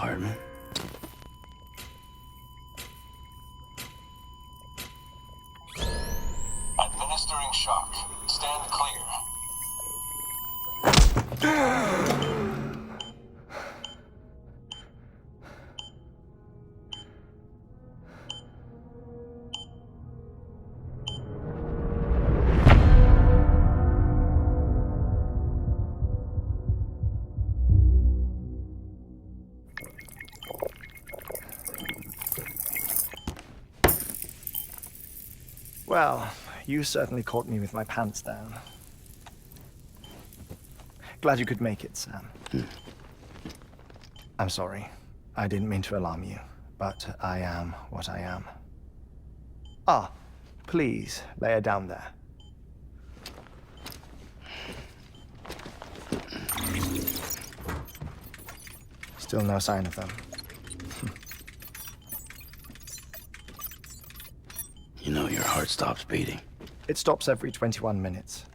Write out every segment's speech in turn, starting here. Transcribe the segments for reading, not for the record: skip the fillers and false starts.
Hartman. Administering shock. Stand clear. Well, you certainly caught me with my pants down. Glad you could make it, Sam. I'm sorry. I didn't mean to alarm you, but I am what I am. Ah, please, lay her down there. Still no sign of them. You know your heart stops beating. It stops every 21 minutes.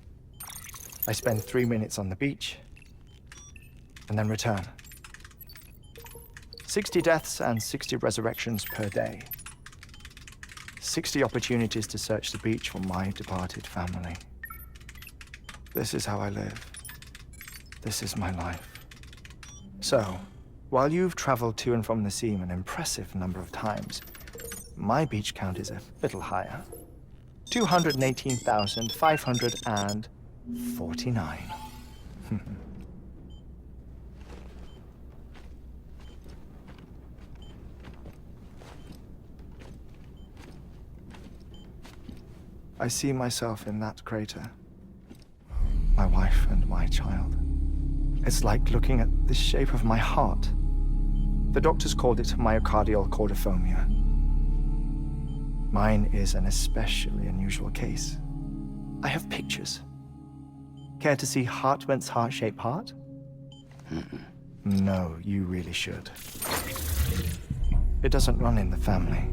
I spend 3 minutes on the beach, and then return. 60 deaths and 60 resurrections per day. 60 opportunities to search the beach for my departed family. This is how I live. This is my life. So, while you've traveled to and from the scene an impressive number of times, my beach count is a little higher. 218,549. I see myself in that crater. My wife and my child. It's like looking at the shape of my heart. The doctors called it myocardial cordiformia. Mine is an especially unusual case. I have pictures. Care to see Hartman's heart-shaped heart? No, you really should. It doesn't run in the family.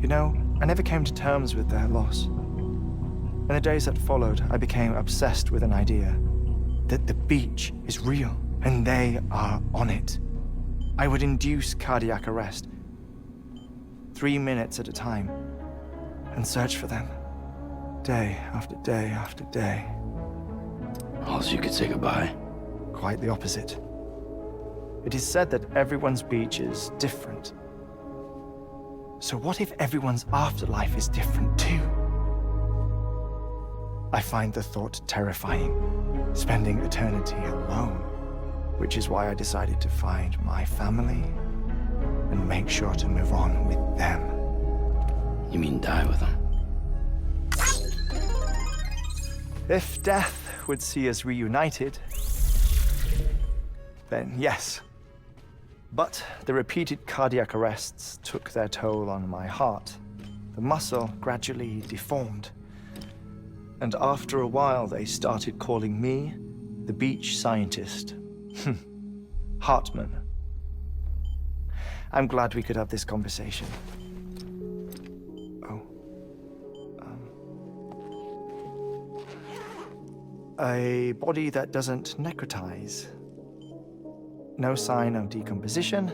You know, I never came to terms with their loss. In the days that followed, I became obsessed with an idea that the beach is real and they are on it. I would induce cardiac arrest, 3 minutes at a time, and search for them, day after day after day. Also, you could say goodbye. Quite the opposite. It is said that everyone's beach is different. So what if everyone's afterlife is different too? I find the thought terrifying, spending eternity alone, which is why I decided to find my family and make sure to move on with them. You mean die with them? If death would see us reunited, then yes. But the repeated cardiac arrests took their toll on my heart. The muscle gradually deformed. And after a while, they started calling me the beach scientist. Hartman. I'm glad we could have this conversation. Oh. A body that doesn't necrotize. No sign of decomposition.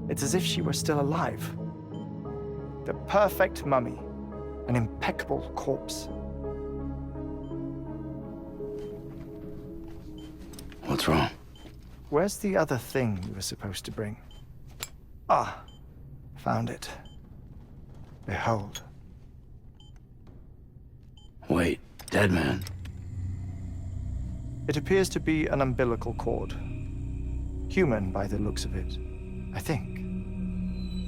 It's as if she were still alive. The perfect mummy. An impeccable corpse. What's wrong? Where's the other thing you were supposed to bring? Ah, found it. Behold. Wait, dead man. It appears to be an umbilical cord. Human by the looks of it, I think.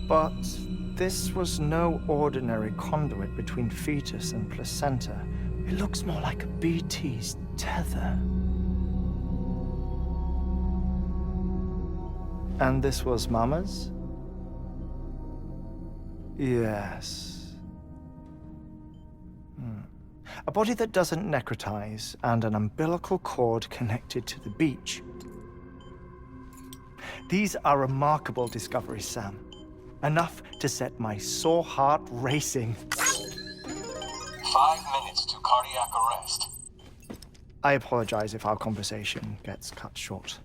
But this was no ordinary conduit between fetus and placenta. It looks more like a BT's tether. And this was Mama's? Yes. A body that doesn't necrotize and an umbilical cord connected to the beach. These are remarkable discoveries, Sam. Enough to set my sore heart racing. 5 minutes to cardiac arrest. I apologize if our conversation gets cut short.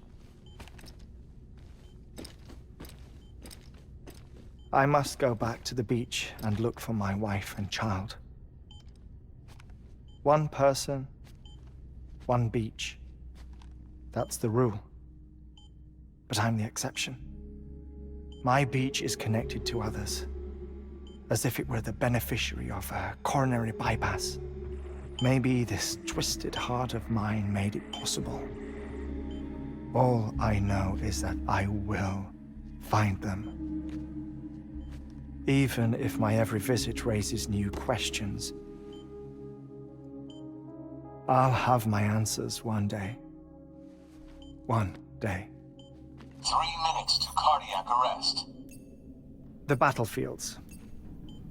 I must go back to the beach and look for my wife and child. One person, one beach. That's the rule. But I'm the exception. My beach is connected to others, as if it were the beneficiary of a coronary bypass. Maybe this twisted heart of mine made it possible. All I know is that I will find them. Even if my every visit raises new questions. I'll have my answers one day. One day. 3 minutes to cardiac arrest. The battlefields.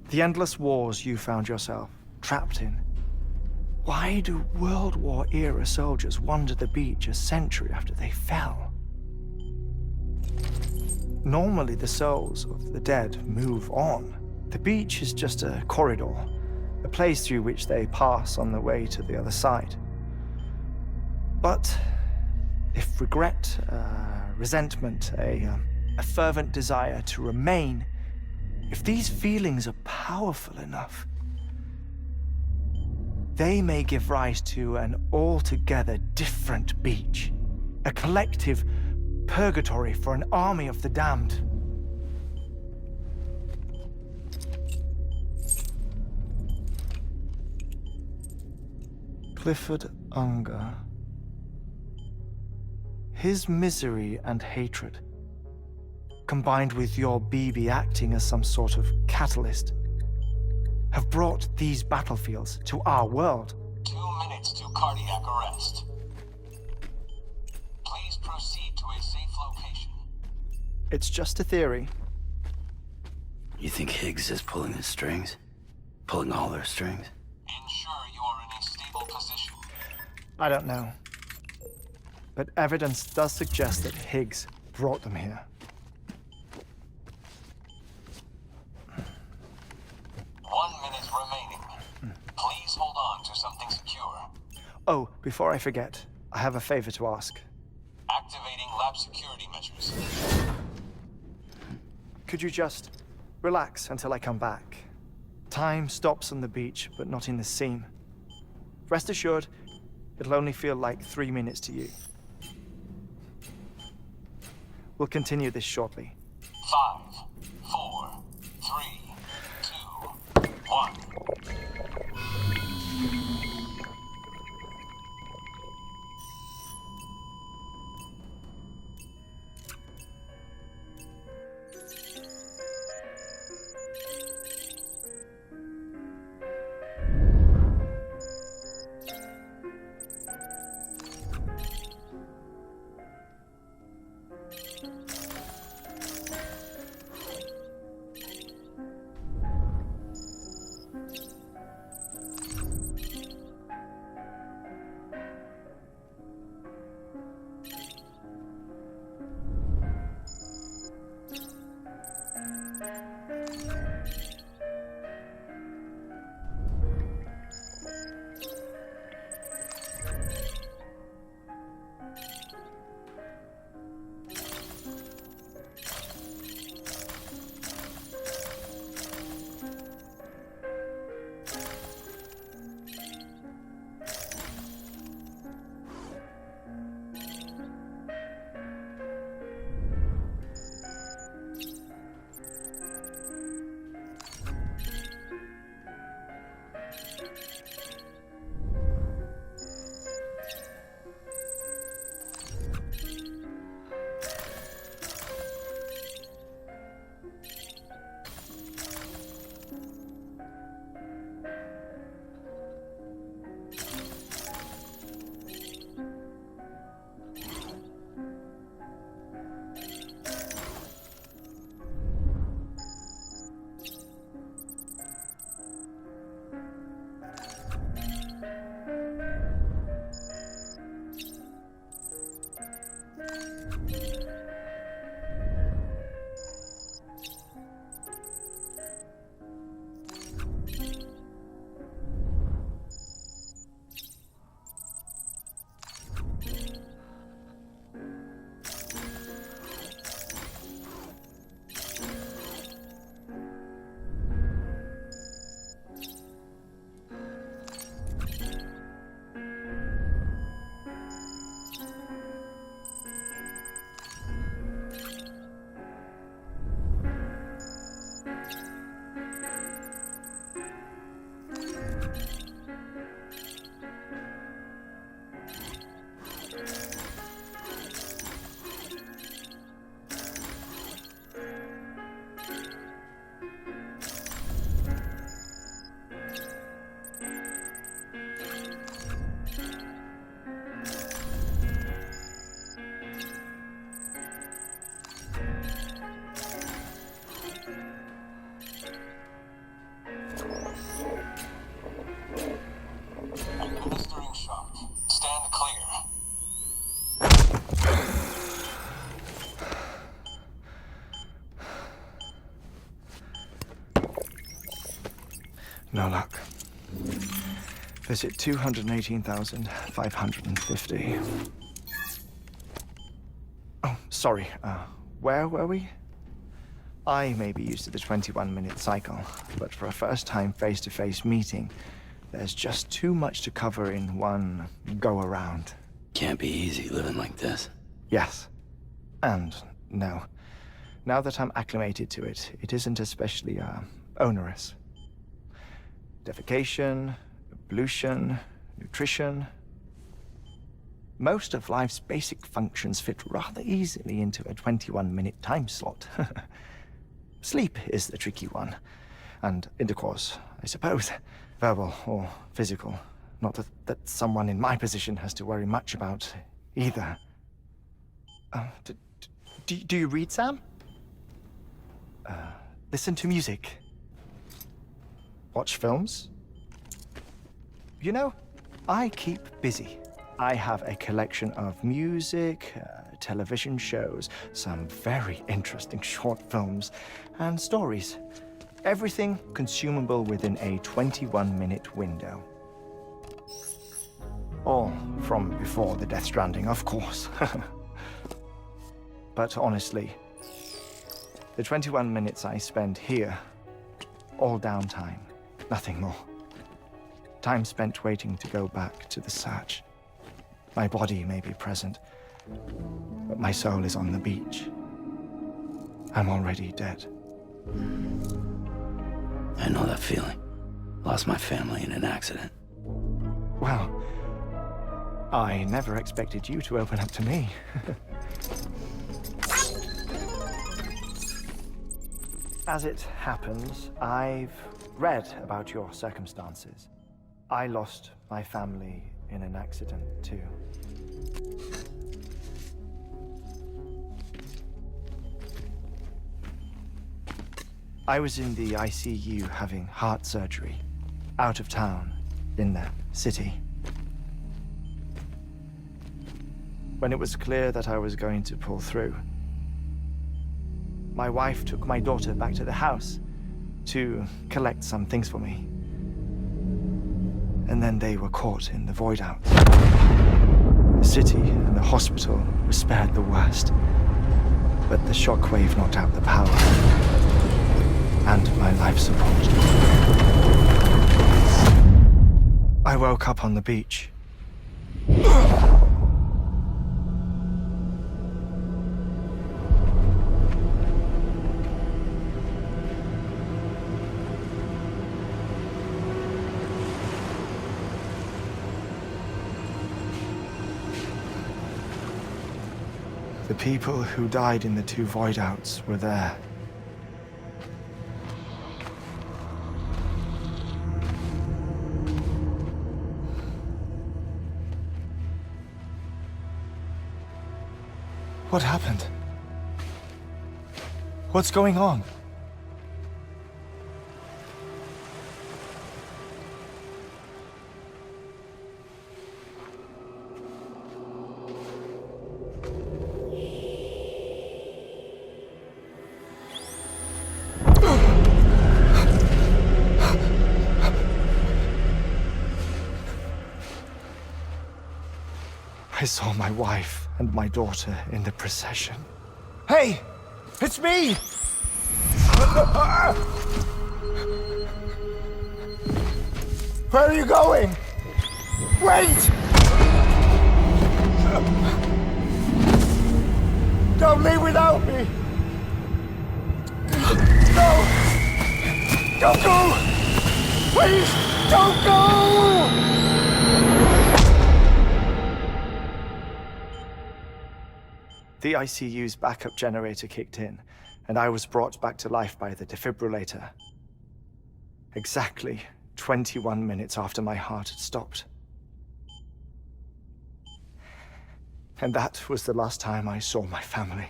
The endless wars you found yourself trapped in. Why do World War-era soldiers wander the beach a century after they fell? Normally, the souls of the dead move on. The beach is just a corridor, a place through which they pass on the way to the other side. But if regret, resentment, a fervent desire to remain, if these feelings are powerful enough, they may give rise to an altogether different beach, a collective purgatory for an army of the damned. Clifford Unger. His misery and hatred, combined with your BB acting as some sort of catalyst, have brought these battlefields to our world. 2 minutes to cardiac arrest. Please proceed to a safe location. It's just a theory. You think Higgs is pulling his strings? Pulling all their strings? Ensure you are in a stable position. I don't know. But evidence does suggest that Higgs brought them here. 1 minute remaining. Please hold on to something secure. Oh, before I forget, I have a favor to ask. Activating lab security measures. Could you just relax until I come back? Time stops on the beach, but not in the scene. Rest assured, it'll only feel like 3 minutes to you. We'll continue this shortly. 5, 4, 3, 2, 1. No luck. Visit 218,550. Oh, sorry. Where were we? I may be used to the 21-minute cycle, but for a first-time face-to-face meeting, there's just too much to cover in one go-around. Can't be easy living like this. Yes. And no. Now that I'm acclimated to it, it isn't especially, onerous. Defecation, ablution, nutrition. Most of life's basic functions fit rather easily into a 21-minute time slot. Sleep is the tricky one. And intercourse, I suppose. Verbal or physical. Not that someone in my position has to worry much about either. Do you read, Sam? Listen to music. Watch films. You know, I keep busy. I have a collection of music, television shows, some very interesting short films, and stories. Everything consumable within a 21-minute window. All from before the Death Stranding, of course. But honestly, the 21 minutes I spend here, all downtime, nothing more. Time spent waiting to go back to the search. My body may be present, but my soul is on the beach. I'm already dead. I know that feeling. Lost my family in an accident. Well, I never expected you to open up to me. As it happens, I've read about your circumstances. I lost my family in an accident, too. I was in the ICU having heart surgery, out of town, in the city. When it was clear that I was going to pull through, my wife took my daughter back to the house to collect some things for me. And then they were caught in the void out. The city and the hospital were spared the worst, but the shockwave knocked out the power and my life support. I woke up on the beach. The people who died in the two void outs were there. What happened? What's going on? I saw my wife and my daughter in the procession. Hey! It's me! Where are you going? Wait! Don't leave without me! No! Don't go! Please, don't go! The ICU's backup generator kicked in, and I was brought back to life by the defibrillator. Exactly 21 minutes after my heart had stopped. And that was the last time I saw my family.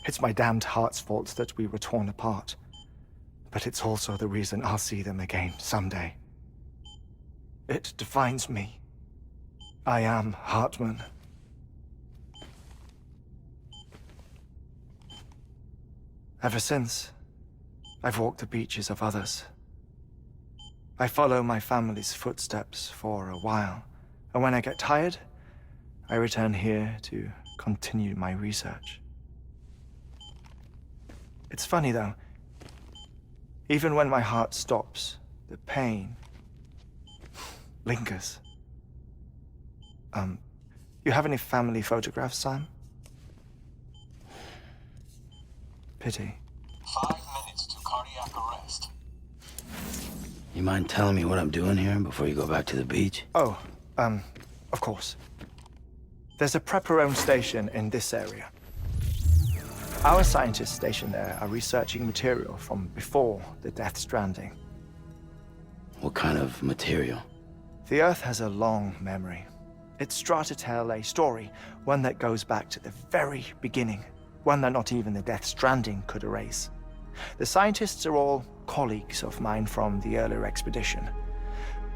It's my damned heart's fault that we were torn apart, but it's also the reason I'll see them again someday. It defines me. I am Hartman. Ever since, I've walked the beaches of others, I follow my family's footsteps for a while, and when I get tired, I return here to continue my research. It's funny though, even when my heart stops, the pain lingers. You have any family photographs, Sam? Pity. 5 minutes to cardiac arrest. You mind telling me what I'm doing here before you go back to the beach? Oh, of course. There's a Prepperone station in this area. Our scientists stationed there are researching material from before the Death Stranding. What kind of material? The Earth has a long memory. It's trying to tell a story, one that goes back to the very beginning, one that not even the Death Stranding could erase. The scientists are all colleagues of mine from the earlier expedition.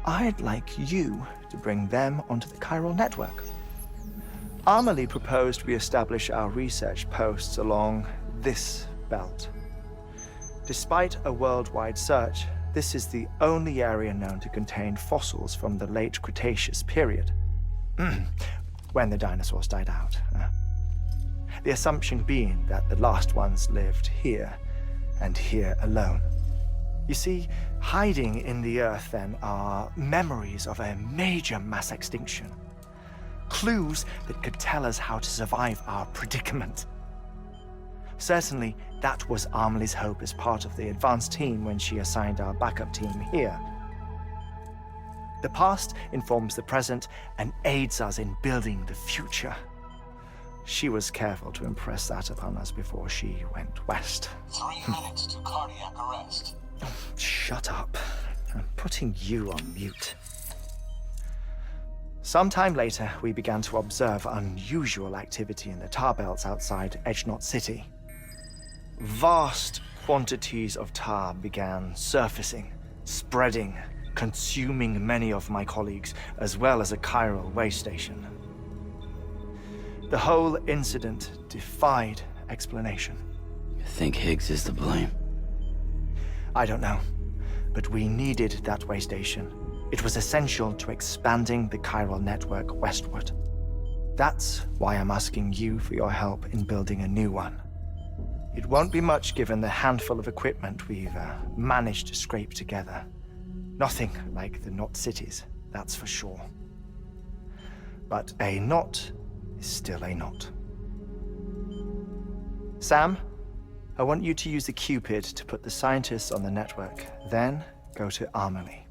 I'd like you to bring them onto the chiral network. Amelie proposed we establish our research posts along this belt. Despite a worldwide search, this is the only area known to contain fossils from the late Cretaceous period, when the dinosaurs died out. The assumption being that the last ones lived here, and here alone. You see, hiding in the Earth then are memories of a major mass extinction. Clues that could tell us how to survive our predicament. Certainly, that was Amelie's hope as part of the advanced team when she assigned our backup team here. The past informs the present and aids us in building the future. She was careful to impress that upon us before she went west. 3 minutes to cardiac arrest. Shut up. I'm putting you on mute. Sometime later, we began to observe unusual activity in the tar belts outside Edgenot City. Vast quantities of tar began surfacing, spreading, consuming many of my colleagues, as well as a chiral way station. The whole incident defied explanation. You think Higgs is to blame? I don't know, but we needed that way station. It was essential to expanding the chiral network westward. That's why I'm asking you for your help in building a new one. It won't be much given the handful of equipment we've managed to scrape together. Nothing like the knot cities, that's for sure. But a knot is still a knot. Sam, I want you to use the Cupid to put the scientists on the network, then go to Amelie.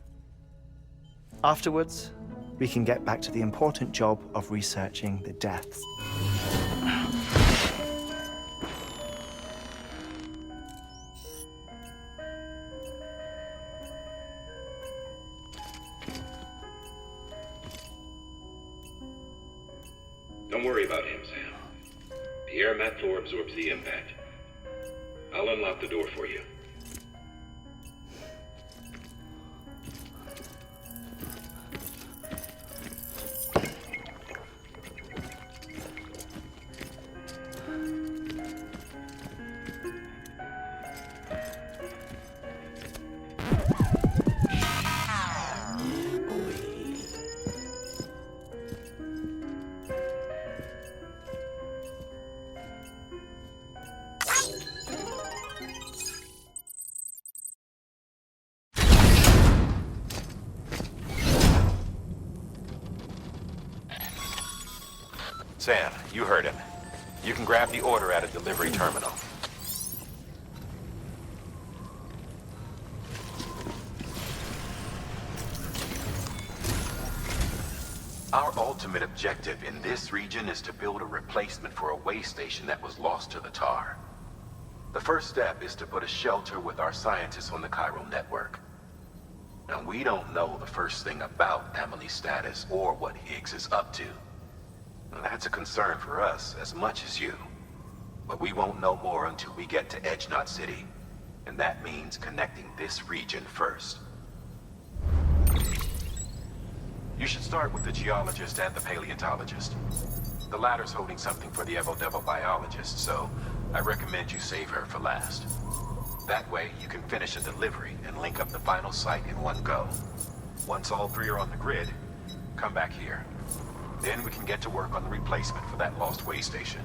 Afterwards, we can get back to the important job of researching the deaths. Don't worry about him, Sam. The air mat floor absorbs the impact. I'll unlock the door for you. Sam, you heard him. You can grab the order at a delivery terminal. Our ultimate objective in this region is to build a replacement for a way station that was lost to the tar. The first step is to put a shelter with our scientists on the chiral network. Now, we don't know the first thing about Amelie's status or what Higgs is up to. That's a concern for us as much as you. But we won't know more until we get to Edgenot City. And that means connecting this region first. You should start with the geologist and the paleontologist. The latter's holding something for the Evo Devil biologist, so I recommend you save her for last. That way, you can finish a delivery and link up the final site in one go. Once all three are on the grid, come back here. Then we can get to work on the replacement for that lost way station.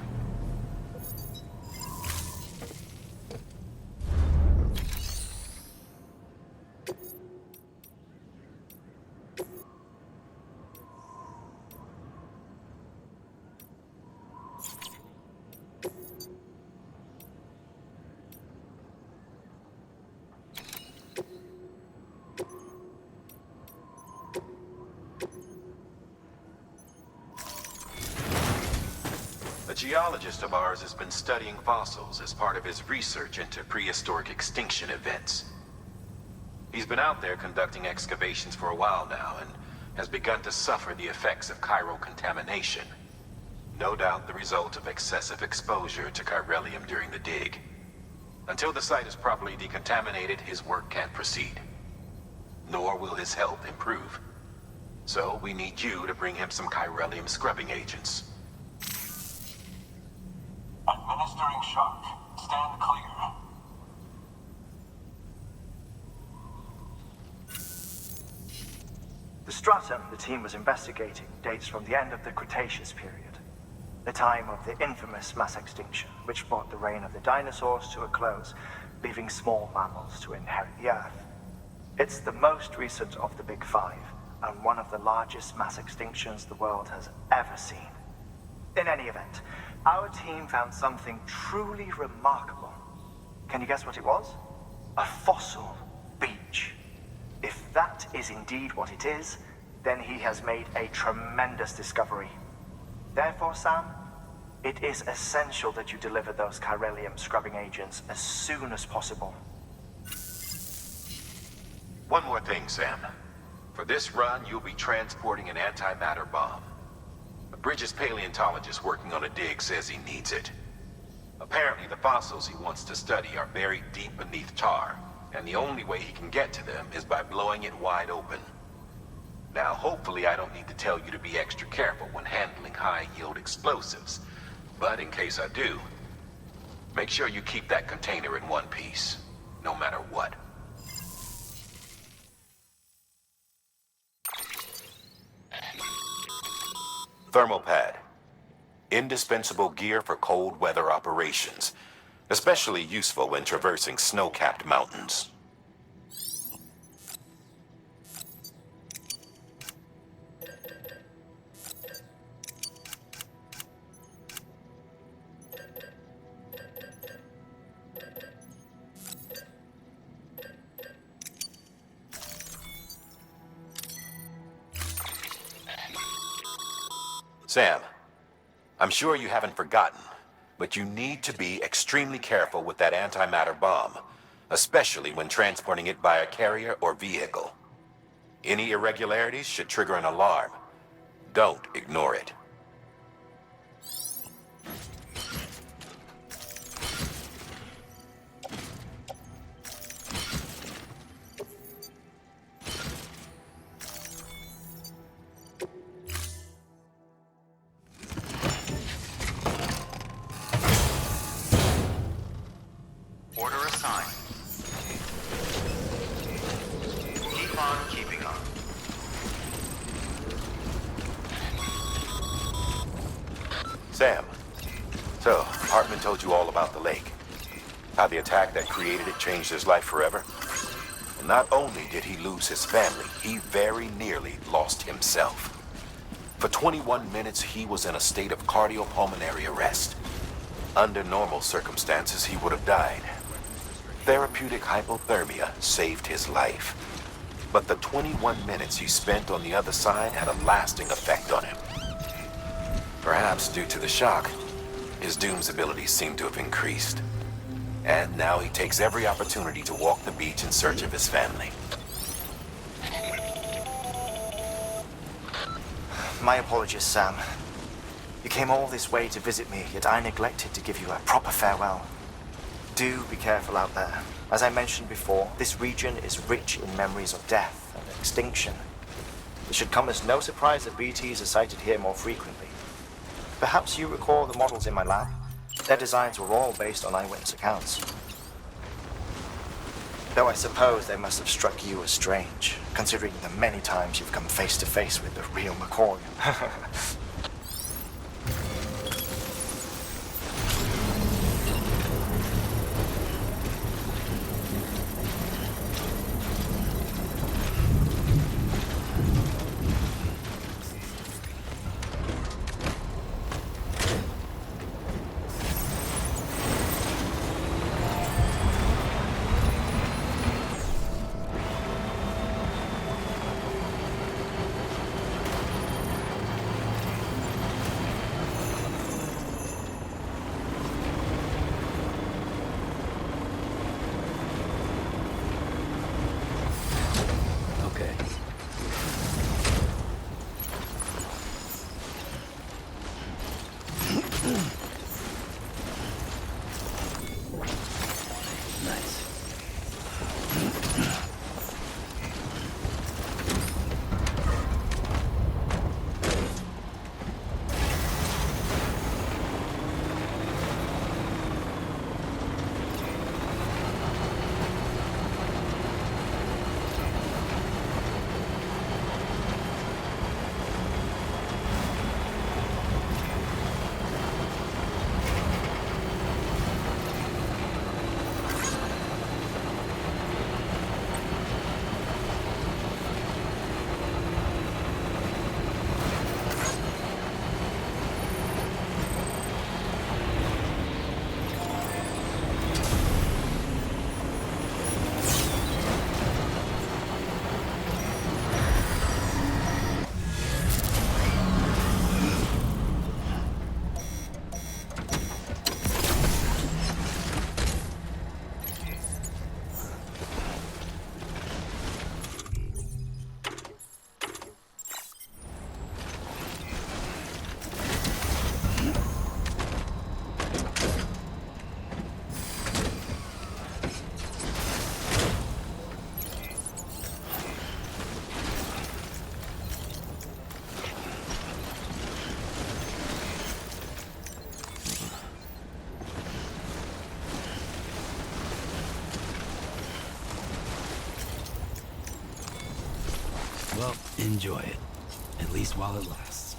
A geologist of ours has been studying fossils as part of his research into prehistoric extinction events. He's been out there conducting excavations for a while now and has begun to suffer the effects of chiral contamination. No doubt the result of excessive exposure to chiralium during the dig. Until the site is properly decontaminated, his work can't proceed. Nor will his health improve. So we need you to bring him some chiralium scrubbing agents. Administering shock. Stand clear. The stratum the team was investigating dates from the end of the Cretaceous period, the time of the infamous mass extinction, which brought the reign of the dinosaurs to a close, leaving small mammals to inherit the Earth. It's the most recent of the Big Five, and one of the largest mass extinctions the world has ever seen. In any event, our team found something truly remarkable. Can you guess what it was? A fossil beach. If that is indeed what it is, then he has made a tremendous discovery. Therefore, Sam, it is essential that you deliver those chiralium scrubbing agents as soon as possible. One more thing, Sam. For this run, you'll be transporting an antimatter bomb. A Bridges paleontologist working on a dig says he needs it. Apparently, the fossils he wants to study are buried deep beneath tar, and the only way he can get to them is by blowing it wide open. Now, hopefully I don't need to tell you to be extra careful when handling high-yield explosives, but in case I do, make sure you keep that container in one piece, no matter what. Thermal pad. Indispensable gear for cold weather operations, especially useful when traversing snow-capped mountains. Sam, I'm sure you haven't forgotten, but you need to be extremely careful with that antimatter bomb, especially when transporting it by a carrier or vehicle. Any irregularities should trigger an alarm. Don't ignore it. Order assigned. Keep on keeping on. Sam, so Hartman told you all about the lake. How the attack that created it changed his life forever. And not only did he lose his family, he very nearly lost himself. For 21 minutes, he was in a state of cardiopulmonary arrest. Under normal circumstances, he would have died. Therapeutic hypothermia saved his life. But the 21 minutes he spent on the other side had a lasting effect on him. Perhaps due to the shock, his Doom's abilities seem to have increased. And now he takes every opportunity to walk the beach in search of his family. My apologies, Sam. You came all this way to visit me, yet I neglected to give you a proper farewell. Do be careful out there. As I mentioned before, this region is rich in memories of death and extinction. It should come as no surprise that BTs are sighted here more frequently. Perhaps you recall the models in my lab? Their designs were all based on eyewitness accounts. Though I suppose they must have struck you as strange, considering the many times you've come face to face with the real McCoy. Okay. Nice. Well, enjoy it. At least while it lasts.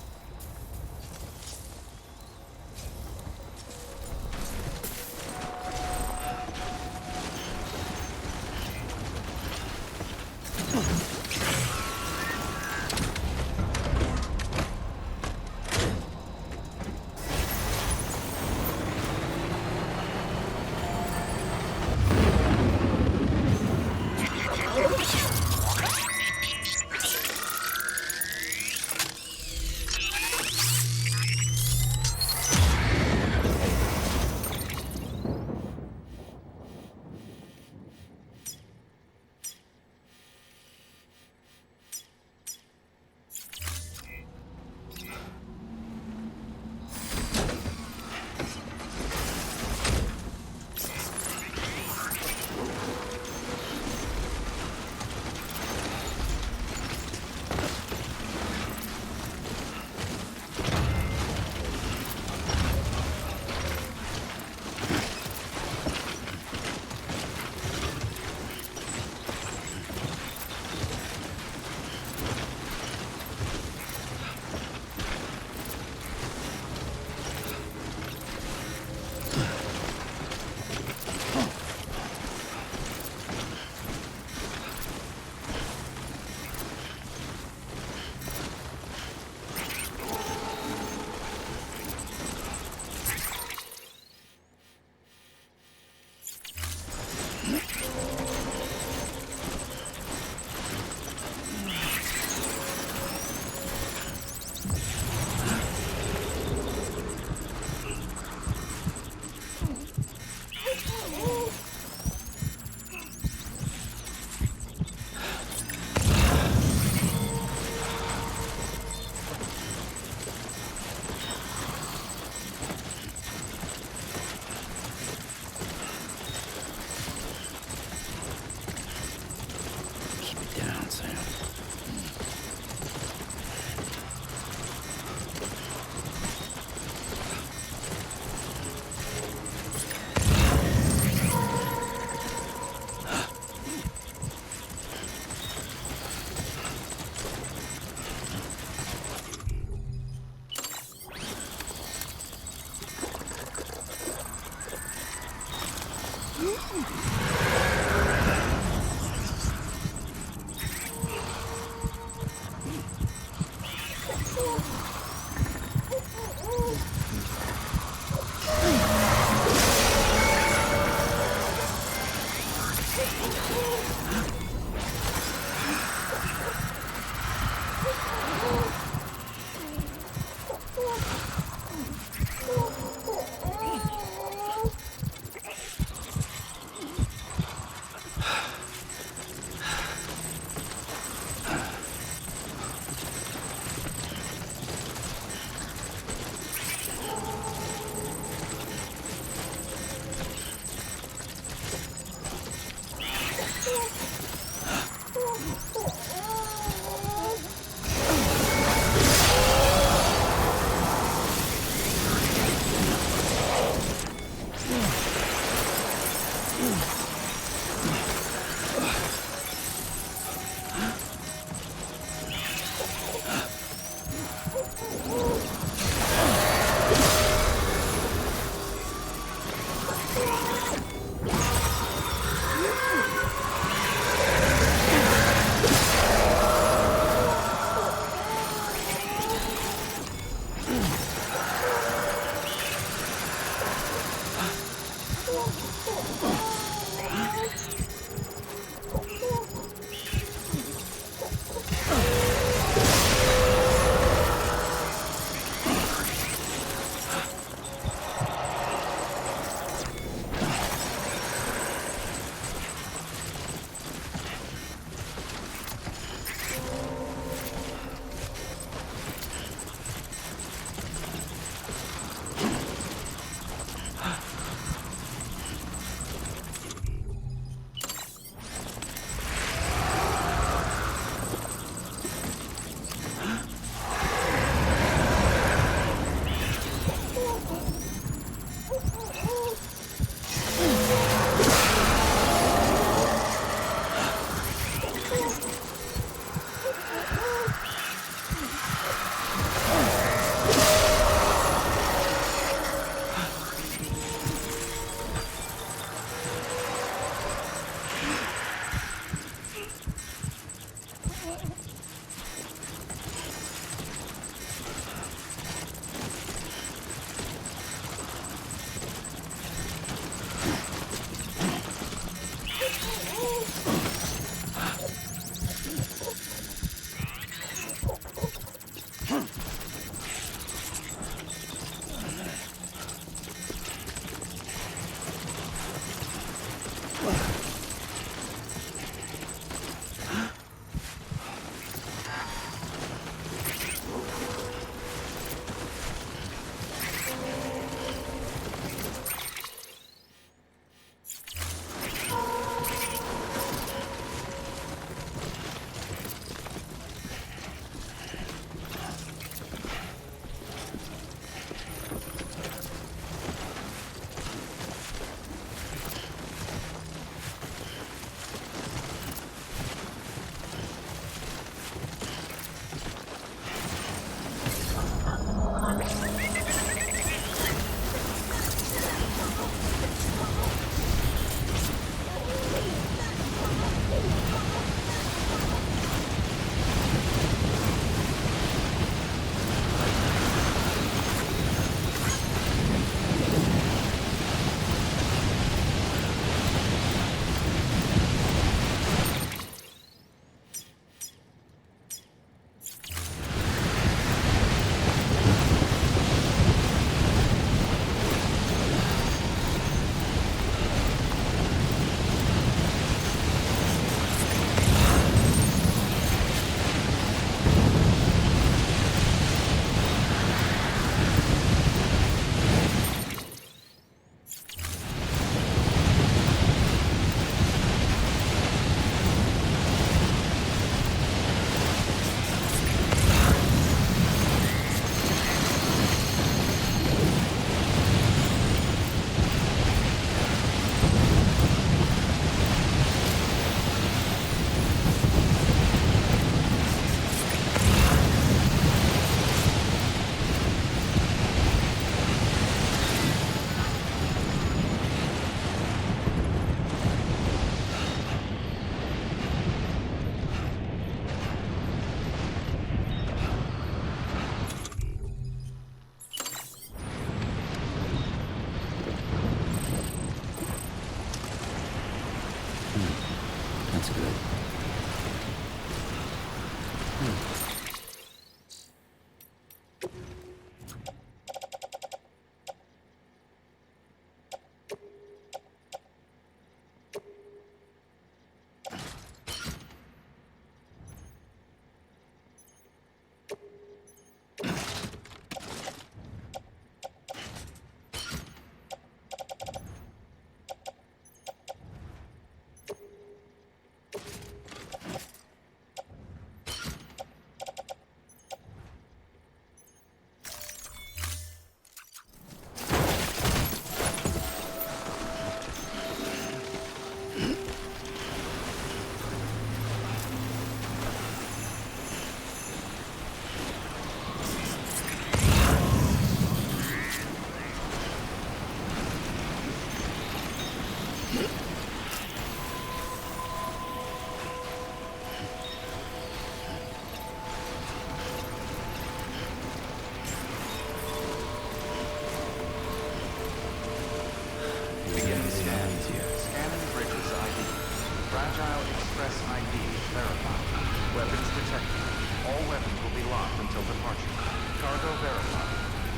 Verified. Weapons detected. All weapons will be locked until departure. Cargo verified.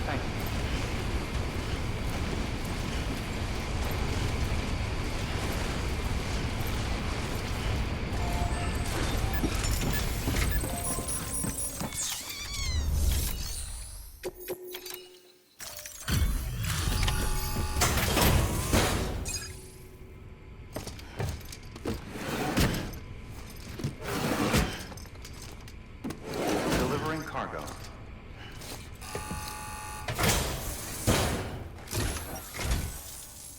Thank you. Delivering cargo.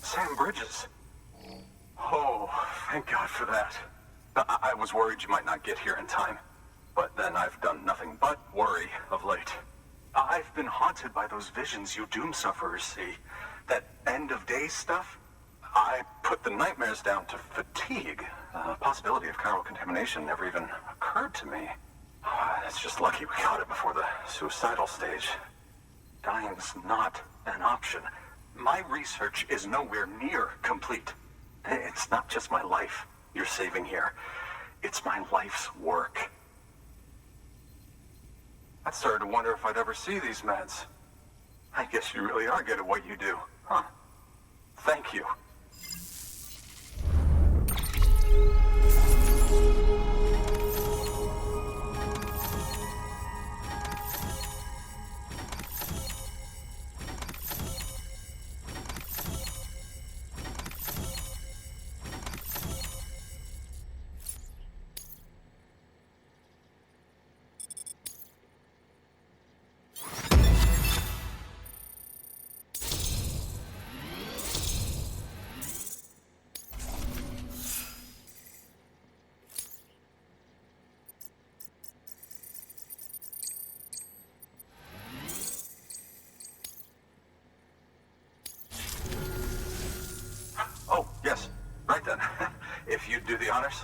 Sam Bridges. Oh, thank God for that. I was worried you might not get here in time. But then I've done nothing but worry of late. I've been haunted by those visions you doom sufferers see. That end of days stuff. I put the nightmares down to fatigue. The possibility of chiral contamination never even occurred to me. It's just lucky we got it before the suicidal stage. Dying's not an option. My research is nowhere near complete. It's not just my life you're saving here. It's my life's work. I started to wonder if I'd ever see these meds. I guess you really are good at what you do, huh? Thank you. Oh, yes. Right then. If you'd do the honors.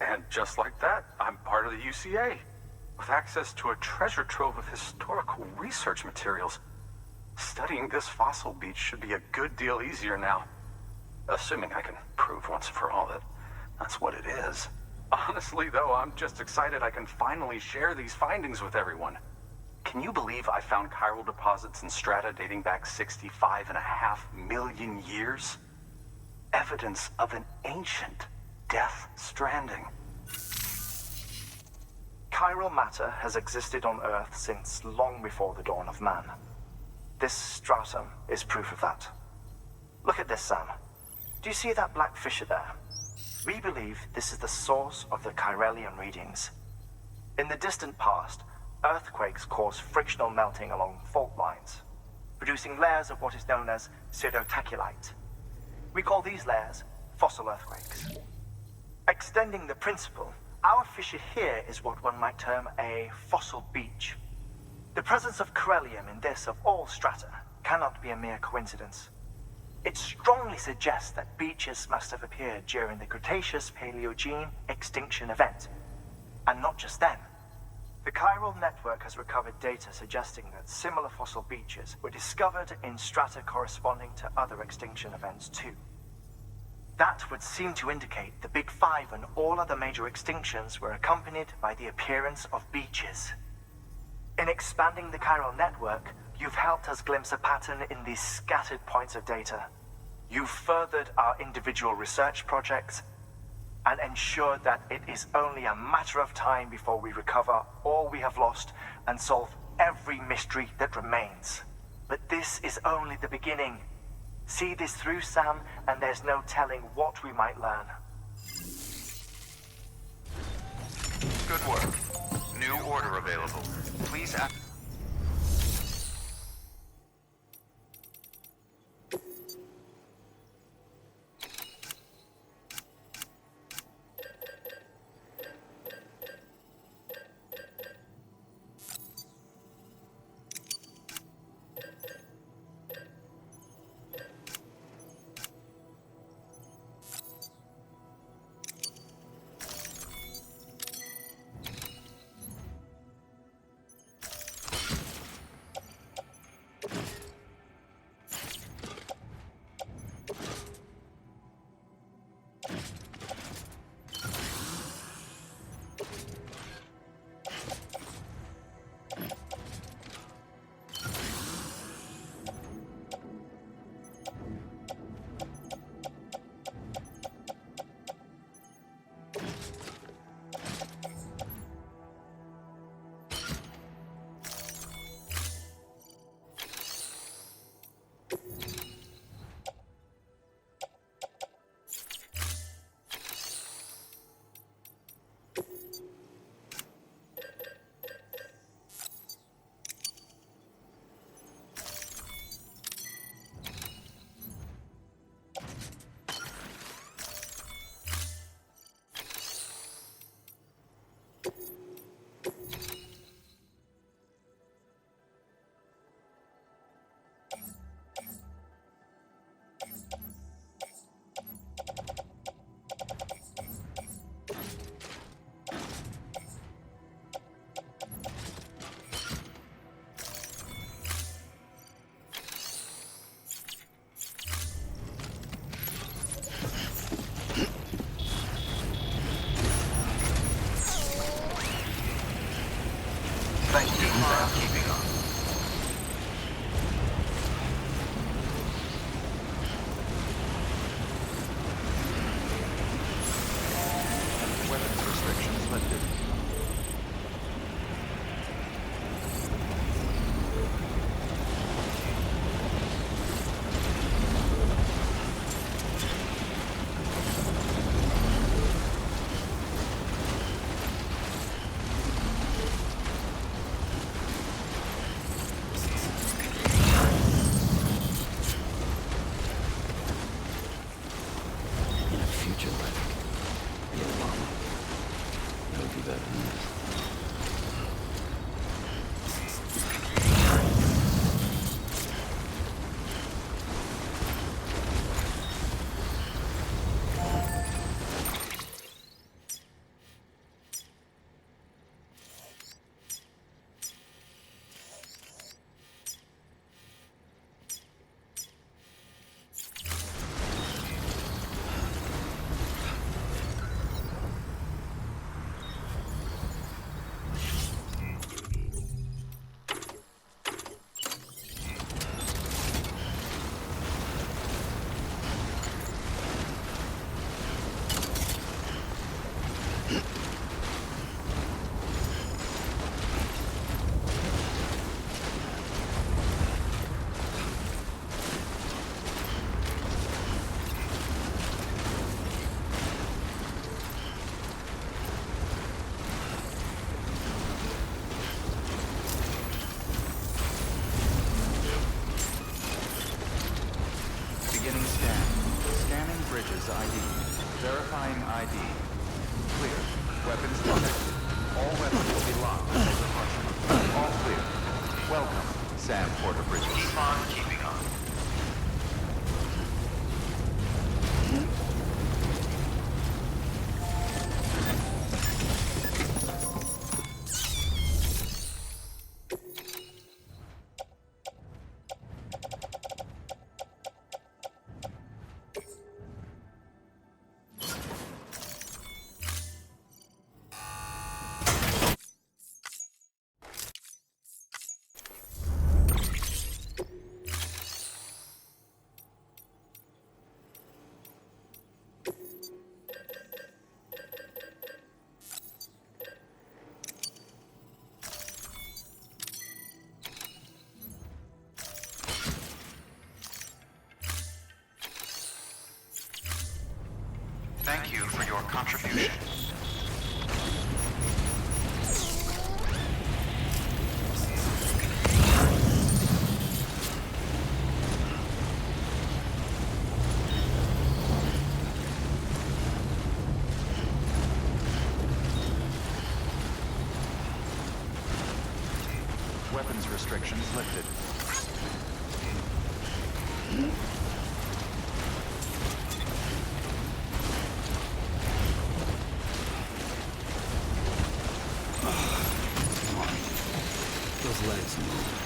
And just like that, I'm part of the UCA, with access to a treasure trove of historical research materials. Studying this fossil beach should be a good deal easier now. Assuming I can prove once and for all that that's what it is. Honestly, though, I'm just excited I can finally share these findings with everyone. Can you believe I found chiral deposits in strata dating back 65.5 million years? Evidence of an ancient death stranding. Chiral matter has existed on Earth since long before the dawn of man. This stratum is proof of that. Look at this, Sam. Do you see that black fissure there? We believe this is the source of the chiralium readings. In the distant past, earthquakes caused frictional melting along fault lines, producing layers of what is known as pseudotaculite. We call these layers fossil earthquakes. Extending the principle, our fissure here is what one might term a fossil beach. The presence of chiralium in this of all strata cannot be a mere coincidence. It strongly suggests that beaches must have appeared during the Cretaceous-Paleogene extinction event. And not just then. The chiral network has recovered data suggesting that similar fossil beaches were discovered in strata corresponding to other extinction events too. That would seem to indicate the Big Five and all other major extinctions were accompanied by the appearance of beaches. In expanding the chiral network, you've helped us glimpse a pattern in these scattered points of data. You've furthered our individual research projects and ensured that it is only a matter of time before we recover all we have lost and solve every mystery that remains. But this is only the beginning. See this through, Sam, and there's no telling what we might learn. Good work. New order available. Please act. Thank you for keeping on. Weapons restrictions lifted. In a future life, be a mama. That would be better than this. Beginning scan. Scanning bridges ID. Verifying ID. Clear. Weapons detected. All weapons will be locked until departure. All clear. Welcome, Sam Porter Bridges. Keep on keeping on. your contribution. Weapons restrictions lifted. Those legs move.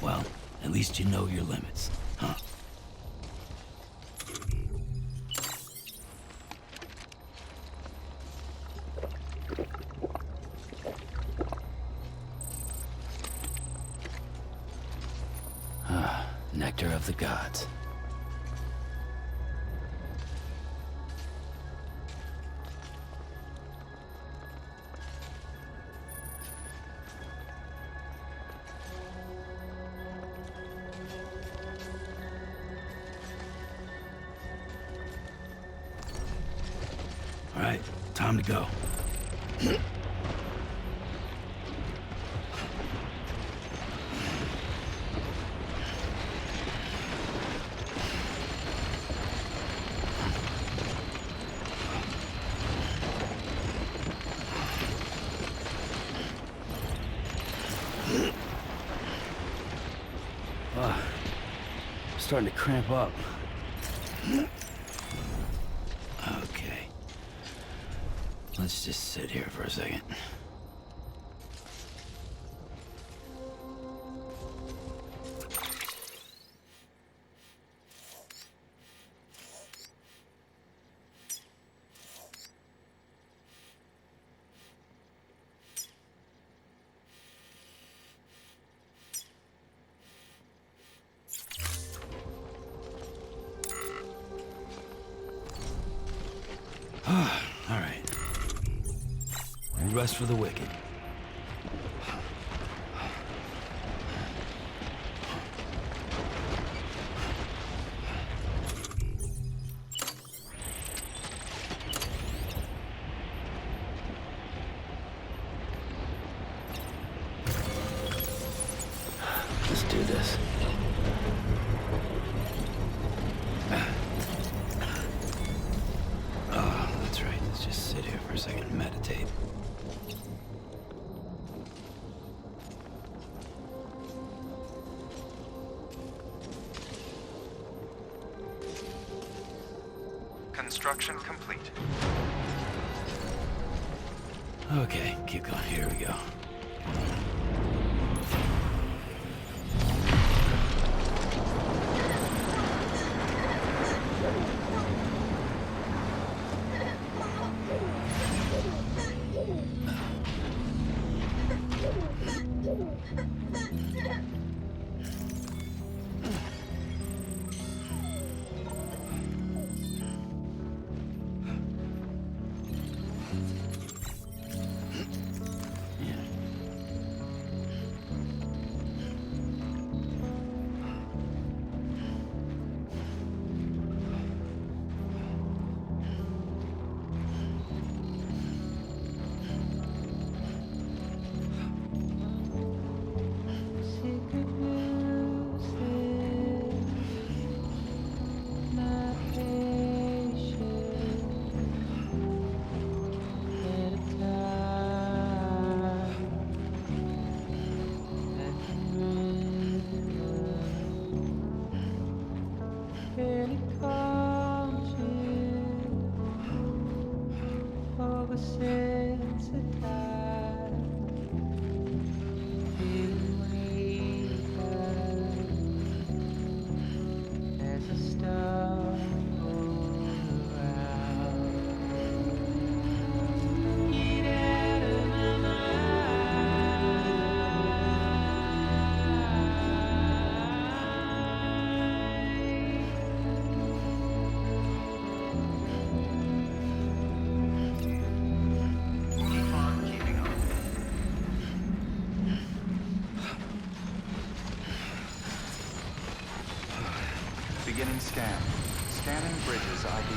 Well, at least you know your limits, huh? Nectar of the gods. All right, time to go. I'm starting to cramp up. Okay. Let's just sit here for a second. All right. Rest for the wicked. Let's do this. Oh, that's right. Let's just sit here for a second and meditate. Construction complete. Okay, keep going. Here we go. Beginning scan. Scanning bridges ID.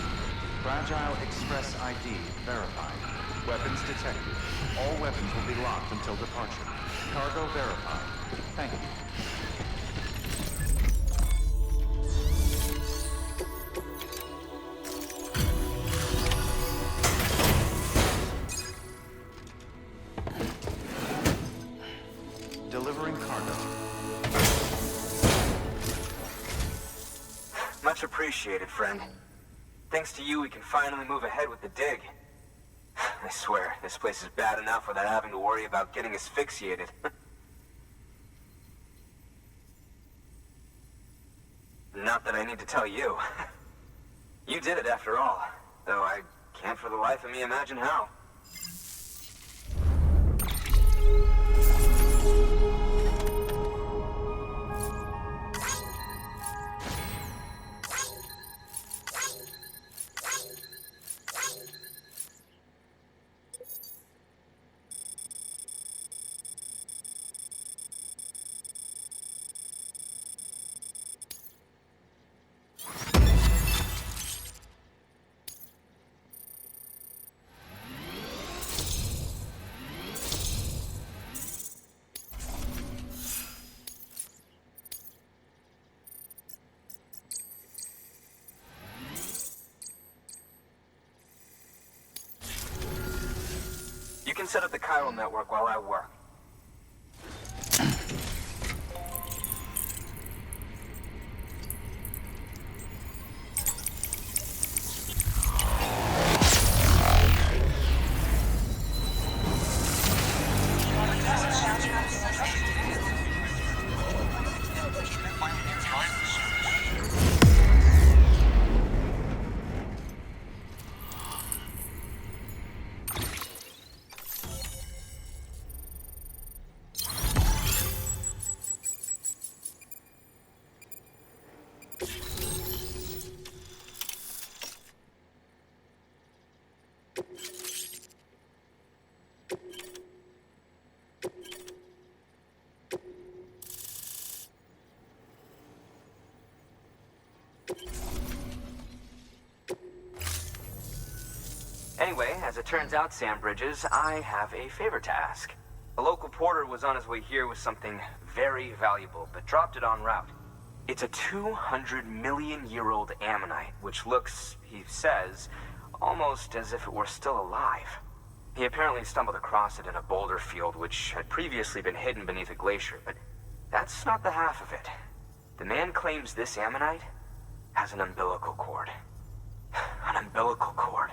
Fragile Express ID verified. Weapons detected. All weapons will be locked until departure. Cargo verified. Thank you. Delivering cargo. Much appreciated, friend. Thanks to you, we can finally move ahead with the dig. I swear, this place is bad enough without having to worry about getting asphyxiated. Not that I need to tell you. You did it after all, though I can't for the life of me imagine how. You can set up the chiral network while I work. Anyway, as it turns out, Sam Bridges, I have a favor to ask. A local porter was on his way here with something very valuable, but dropped it en route. It's a 200-million-year-old ammonite, which looks, he says, almost as if it were still alive. He apparently stumbled across it in a boulder field which had previously been hidden beneath a glacier, but that's not the half of it. The man claims this ammonite has an umbilical cord. An umbilical cord.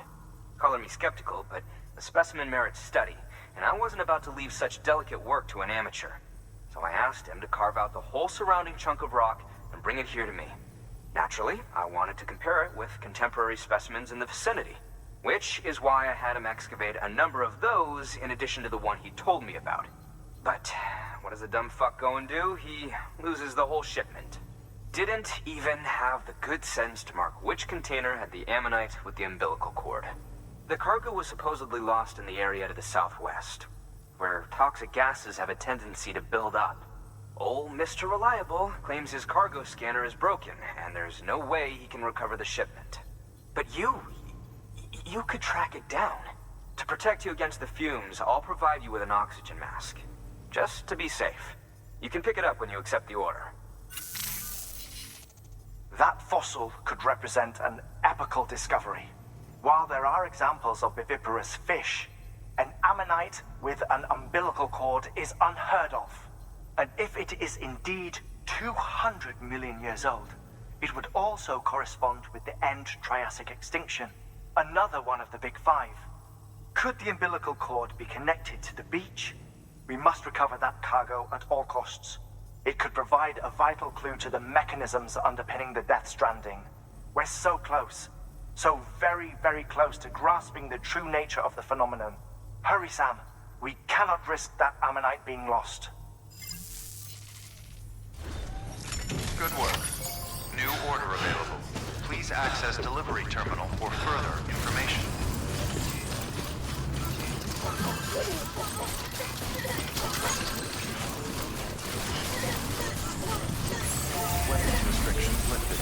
Color me skeptical, but the specimen merits study, and I wasn't about to leave such delicate work to an amateur. So I asked him to carve out the whole surrounding chunk of rock and bring it here to me. Naturally, I wanted to compare it with contemporary specimens in the vicinity, which is why I had him excavate a number of those in addition to the one he told me about. But what does the dumb fuck go and do? He loses the whole shipment. Didn't even have the good sense to mark which container had the ammonite with the umbilical cord. The cargo was supposedly lost in the area to the southwest, where toxic gases have a tendency to build up. Old Mr. Reliable claims his cargo scanner is broken, and there's no way he can recover the shipment. But you could track it down. To protect you against the fumes, I'll provide you with an oxygen mask. Just to be safe. You can pick it up when you accept the order. That fossil could represent an epochal discovery. While there are examples of viviparous fish, an ammonite with an umbilical cord is unheard of. And if it is indeed 200 million years old, it would also correspond with the end Triassic extinction, another one of the big five. Could the umbilical cord be connected to the beach? We must recover that cargo at all costs. It could provide a vital clue to the mechanisms underpinning the Death Stranding. We're so close. So very, very close to grasping the true nature of the phenomenon. Hurry, Sam. We cannot risk that ammonite being lost. Good work. New order available. Please access delivery terminal for further information. Weapons restrictions lifted.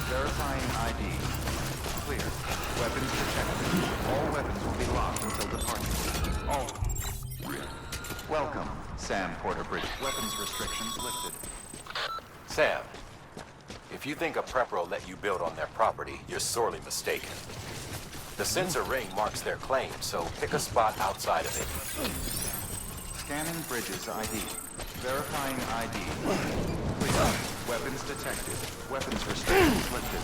Verifying ID. Clear. Weapons protected. All weapons will be locked until departure. All. Welcome, Sam Porter Bridge. Weapons restrictions lifted. Sam, if you think a prepper will let you build on their property, you're sorely mistaken. The sensor ring marks their claim, so pick a spot outside of it. Scanning bridges ID. Verifying ID. Clear. Weapons detected. Weapons restrictions lifted.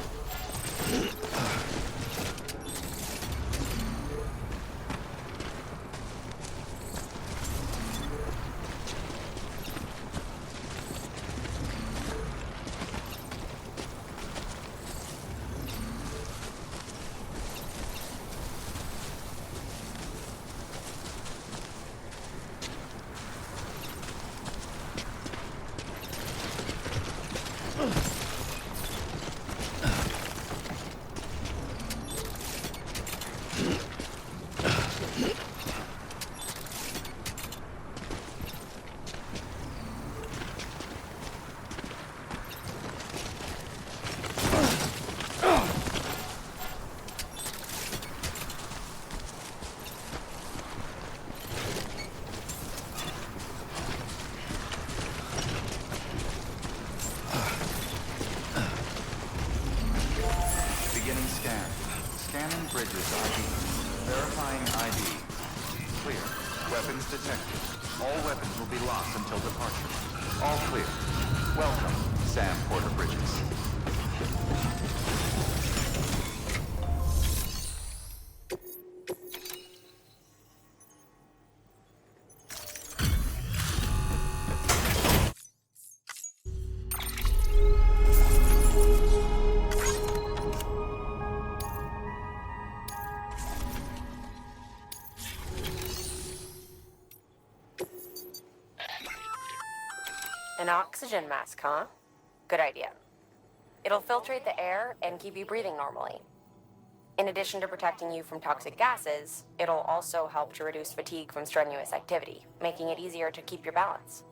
Beginning scan. Scanning bridges ID. Verifying ID. Clear. Weapons detected. All weapons will be locked until departure. All clear. Welcome, Sam Porter Bridges. An oxygen mask, huh? Good idea. It'll filtrate the air and keep you breathing normally. In addition to protecting you from toxic gases, it'll also help to reduce fatigue from strenuous activity, making it easier to keep your balance.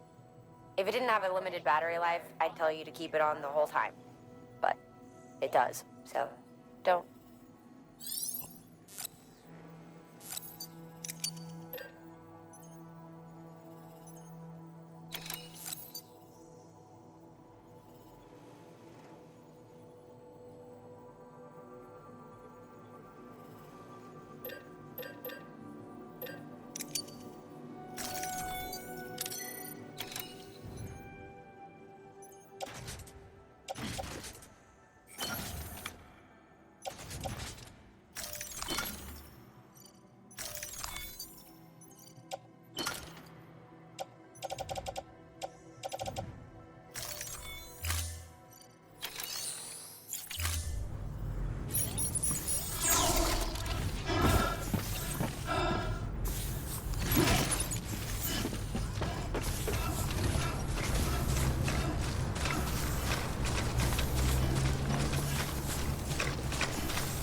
If it didn't have a limited battery life, I'd tell you to keep it on the whole time. But it does, so don't.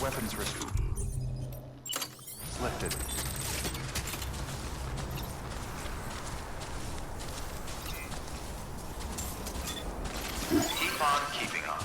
Weapons restricted. Lifted. Keep on keeping on.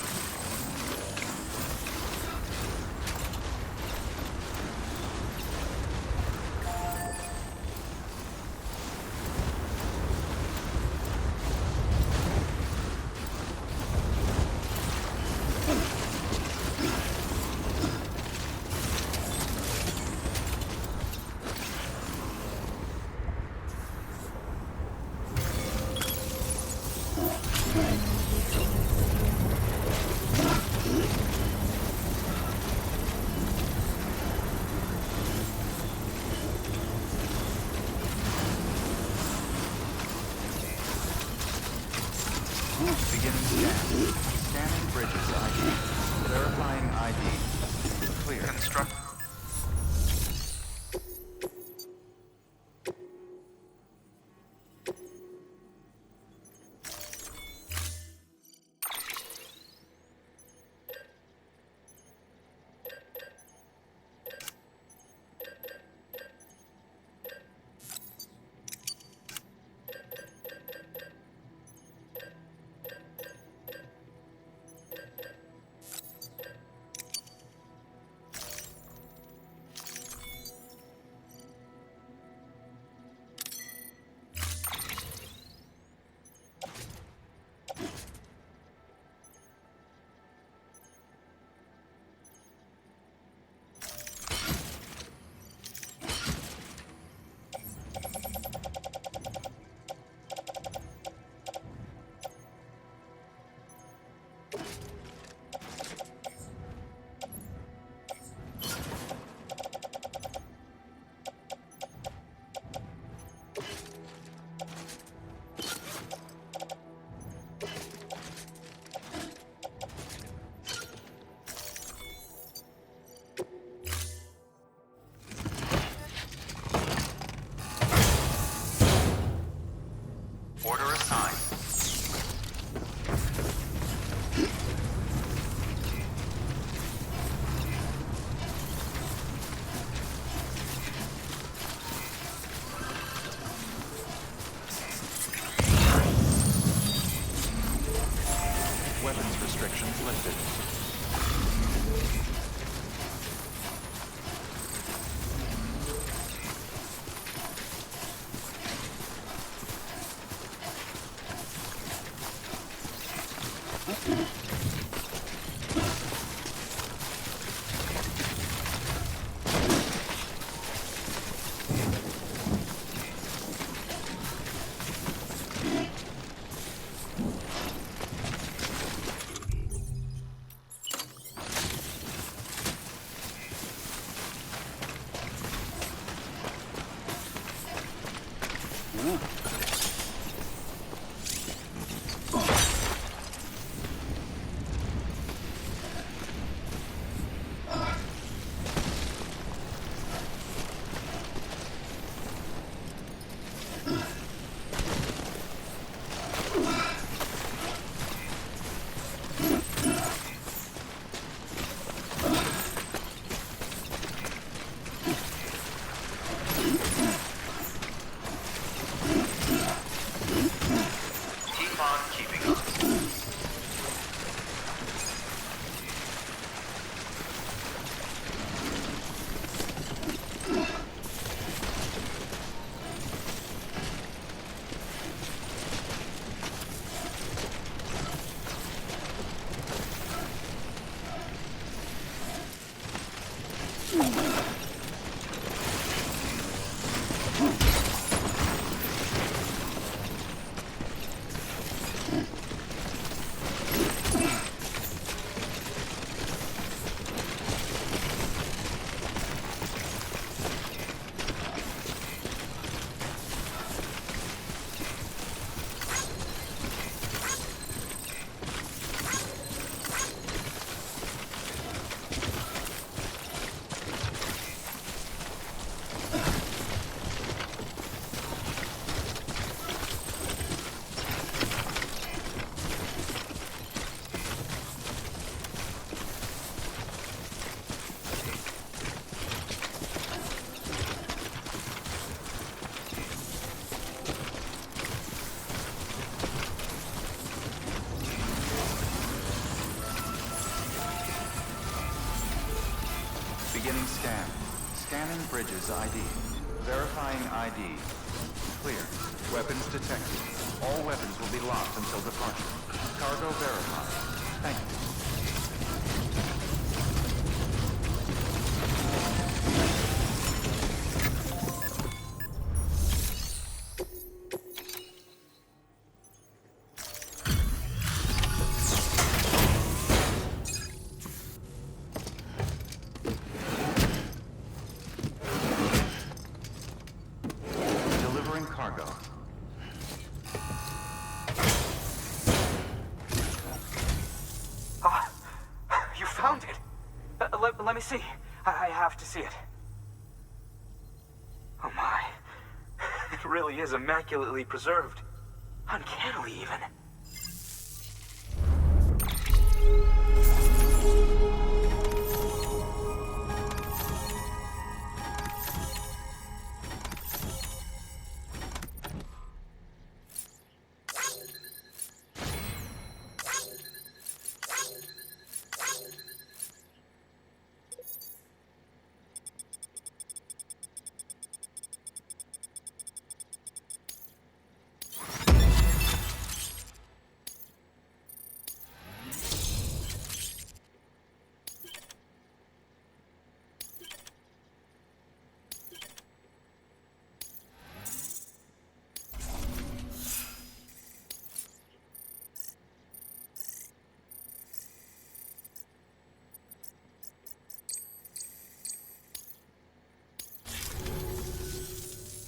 Beginning scan. Scanning bridges ID. Verifying ID. Clear. Construct. Keep on keeping on. Beginning scan. Scanning bridges ID. Verifying ID. Clear. Weapons detected. All weapons will be locked until departure. Cargo verified. Thank you. Delivering cargo. Ah, you found it. Let me see. I have to see it. Oh my. It really is immaculately preserved. Uncannily even.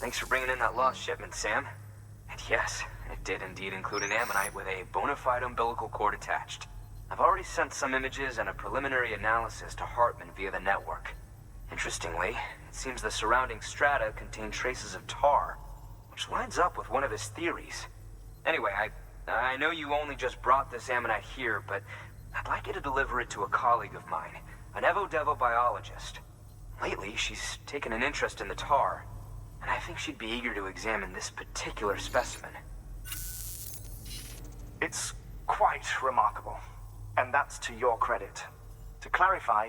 Thanks for bringing in that lost shipment, Sam. And yes, it did indeed include an ammonite with a bona fide umbilical cord attached. I've already sent some images and a preliminary analysis to Hartman via the network. Interestingly, it seems the surrounding strata contain traces of tar, which lines up with one of his theories. Anyway, I know you only just brought this ammonite here, but I'd like you to deliver it to a colleague of mine, an Evo-Devo biologist. Lately, she's taken an interest in the tar, and I think she'd be eager to examine this particular specimen. It's quite remarkable, and that's to your credit. To clarify,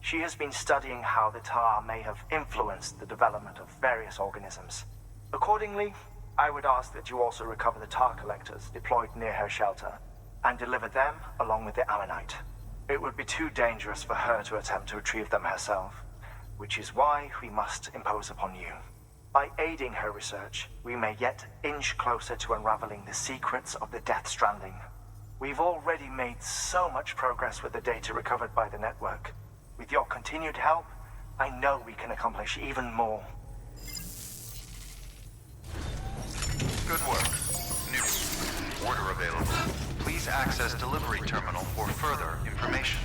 she has been studying how the tar may have influenced the development of various organisms. Accordingly, I would ask that you also recover the tar collectors deployed near her shelter, and deliver them along with the ammonite. It would be too dangerous for her to attempt to retrieve them herself, which is why we must impose upon you. By aiding her research, we may yet inch closer to unraveling the secrets of the Death Stranding. We've already made so much progress with the data recovered by the network. With your continued help, I know we can accomplish even more. access delivery terminal for further information.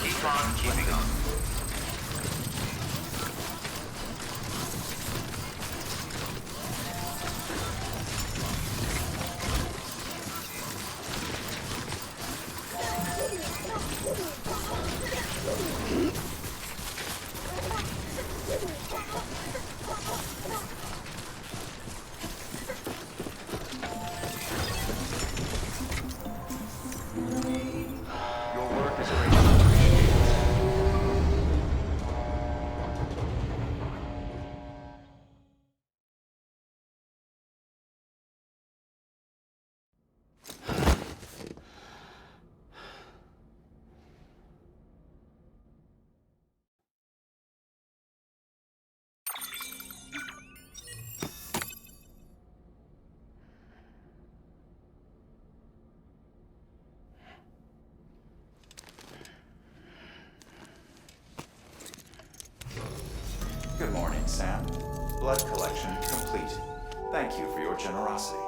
Keep on keeping on. Your work is greatly appreciated. Good morning, Sam. Blood collection complete. Thank you for your generosity.